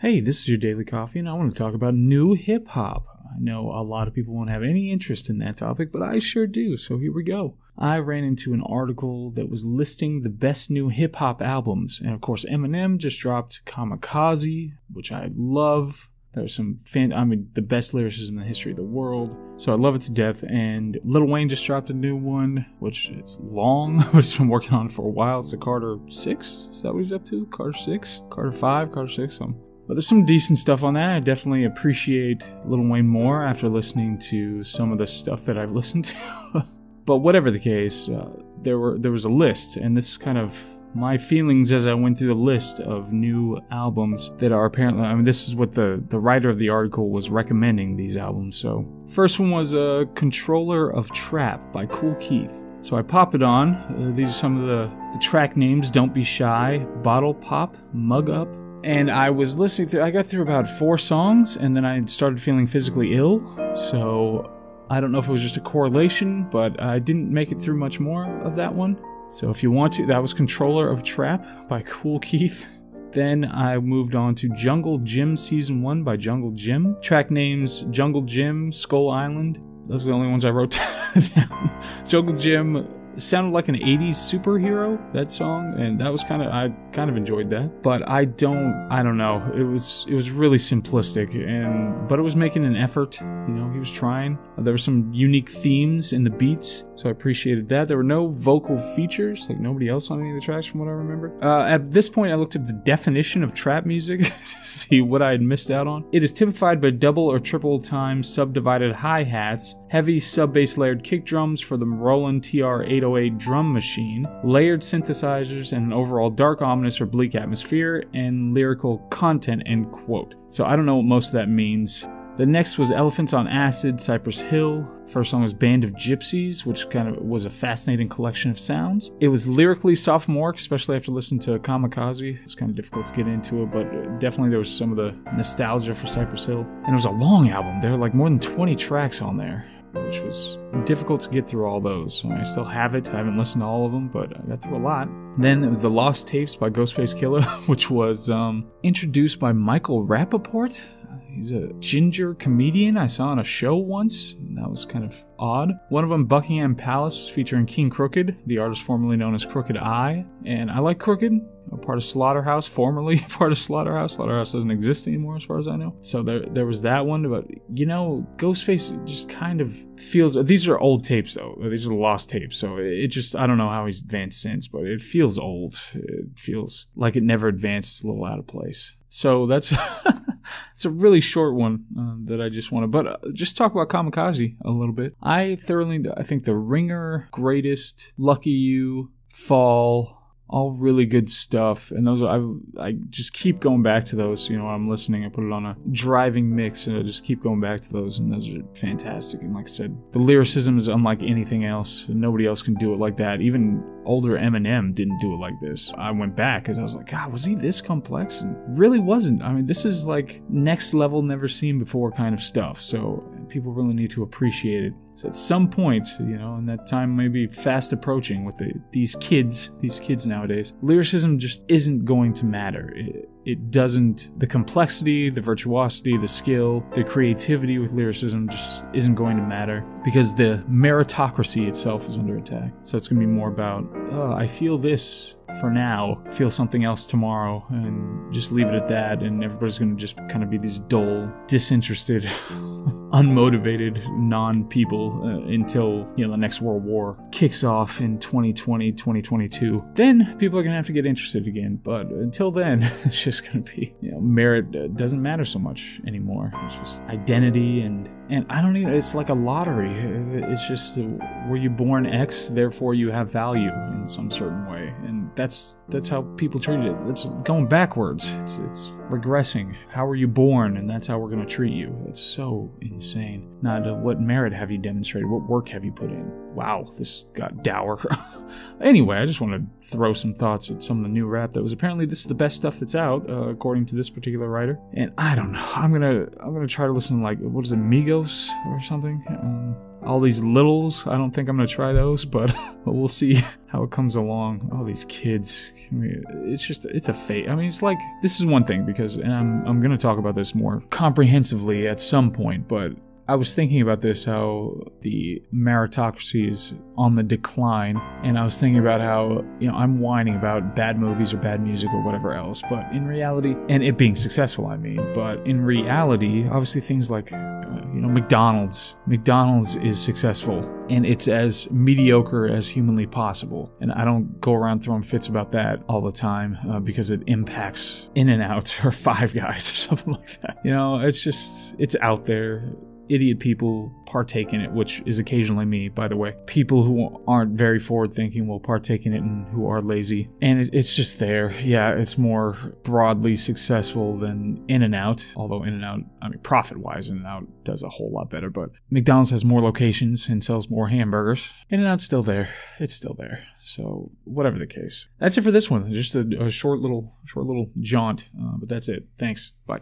Hey, this is your Daily Coffee, and I want to talk about new hip-hop. I know a lot of people won't have any interest in that topic, but I sure do, so here we go. I ran into an article that was listing the best new hip-hop albums, and of course Eminem just dropped Kamikaze, which I love. There's some the best lyricism in the history of the world, so I love it to death. And Lil Wayne just dropped a new one, which is long, but he's been working on it for a while. It's the Carter 6, is that what he's up to? Carter 6? Carter 5? Carter 6? But there's some decent stuff on that. I definitely appreciate Lil Wayne more after listening to some of the stuff that I've listened to. But whatever the case, there was a list, and this is kind of my feelings as I went through the list of new albums that are apparently, this is what the writer of the article was recommending, these albums. So, first one was Controller of Trap by Kool Keith. So I pop it on. These are some of the track names: Don't Be Shy, Bottle Pop, Mug Up. And I was listening through, I got through about 4 songs, and then I started feeling physically ill. So I don't know if it was just a correlation, but I didn't make it through much more of that one. So if you want to, that was Controller of Trap by Kool Keith. Then I moved on to Jungle Gym Season 1 by Jungle Jim. Track names: Jungle Gym, Skull Island. Those are the only ones I wrote down. Jungle Gym sounded like an 80s superhero, that song, and that was I kind of enjoyed that. But I don't know. It was really simplistic, but it was making an effort. He was trying. There were some unique themes in the beats, so I appreciated that. There were no vocal features, like nobody else on any of the tracks from what I remember. At this point, I looked up the definition of trap music to see what I had missed out on. It is typified by double or triple time subdivided hi-hats, heavy sub-bass layered kick drums for the Roland TR-808 drum machine, layered synthesizers, and an overall dark, ominous, or bleak atmosphere, and lyrical content, end quote. So I don't know what most of that means. The next was Elephants on Acid, Cypress Hill. First song was Band of Gypsies, which kind of was a fascinating collection of sounds. It was lyrically sophomoric, especially after listening to Kamikaze. It's kind of difficult to get into it, but definitely there was some of the nostalgia for Cypress Hill. And it was a long album. There were like more than 20 tracks on there, which was difficult to get through all those. I still have it. I haven't listened to all of them, but I got through a lot. Then The Lost Tapes by Ghostface Killah, which was introduced by Michael Rappaport. He's a ginger comedian I saw on a show once, and that was kind of odd. One of them, Buckingham Palace, was featuring King Crooked, the artist formerly known as Crooked I. And I like Crooked, a part of Slaughterhouse, formerly part of Slaughterhouse. Slaughterhouse doesn't exist anymore as far as I know. So there was that one, but Ghostface just kind of feels, these are old tapes though, these are the lost tapes, so it just, I don't know how he's advanced since, but it feels old. It feels like it never advanced. It's a little out of place. So that's it's a really short one that I just wanted, but just talk about Kamikaze a little bit. I think The Ringer, Greatest, Lucky You, Fall, all really good stuff, and those are, I just keep going back to those. When I'm listening, I put it on a driving mix, and I just keep going back to those, and those are fantastic. And like I said, the lyricism is unlike anything else. Nobody else can do it like that. Even older Eminem didn't do it like this. I went back because I was like, God, was he this complex? And really wasn't. This is like next level, never seen before kind of stuff. So people really need to appreciate it. So at some point, and that time may be fast approaching with these kids nowadays, lyricism just isn't going to matter. It doesn't, the complexity, the virtuosity, the skill, the creativity with lyricism just isn't going to matter because the meritocracy itself is under attack. So it's going to be more about, I feel this for now, feel something else tomorrow, and just leave it at that, and everybody's going to just kind of be these dull, disinterested, unmotivated non-people until, the next World War kicks off in 2020, 2022. Then people are going to have to get interested again, but until then, it's just going to be, merit doesn't matter so much anymore. It's just identity, and I don't even, it's like a lottery. It's just, were you born X, therefore you have value in some certain way, and that's how people treat it. It's going backwards. It's regressing. How were you born, and that's how we're going to treat you. It's so insane. Not what merit have you demonstrated, what work have you put in. Wow, this got dour. Anyway, I just want to throw some thoughts at some of the new rap that was apparently this is the best stuff that's out, according to this particular writer. And I don't know. I'm gonna try to listen to, like, what is it, Migos or something? All these littles, I don't think I'm gonna try those, but we'll see how it comes along. All these kids, it's a fate. I mean, it's like, this is one thing because, and I'm gonna talk about this more comprehensively at some point, but I was thinking about this, how the meritocracy is on the decline, and I was thinking about how, I'm whining about bad movies or bad music or whatever else, but in reality, and it being successful, I mean, but in reality, obviously things like, McDonald's is successful, and it's as mediocre as humanly possible, and I don't go around throwing fits about that all the time, because it impacts In-N-Out or Five Guys or something like that. It's out there. Idiot people partake in it, which is occasionally me, by the way. People who aren't very forward-thinking will partake in it and who are lazy. And it's just there. Yeah, it's more broadly successful than In-N-Out, although In-N-Out, profit-wise, In-N-Out does a whole lot better, but McDonald's has more locations and sells more hamburgers. In-N-Out's still there. It's still there. So, whatever the case. That's it for this one. Just a short little jaunt, but that's it. Thanks. Bye.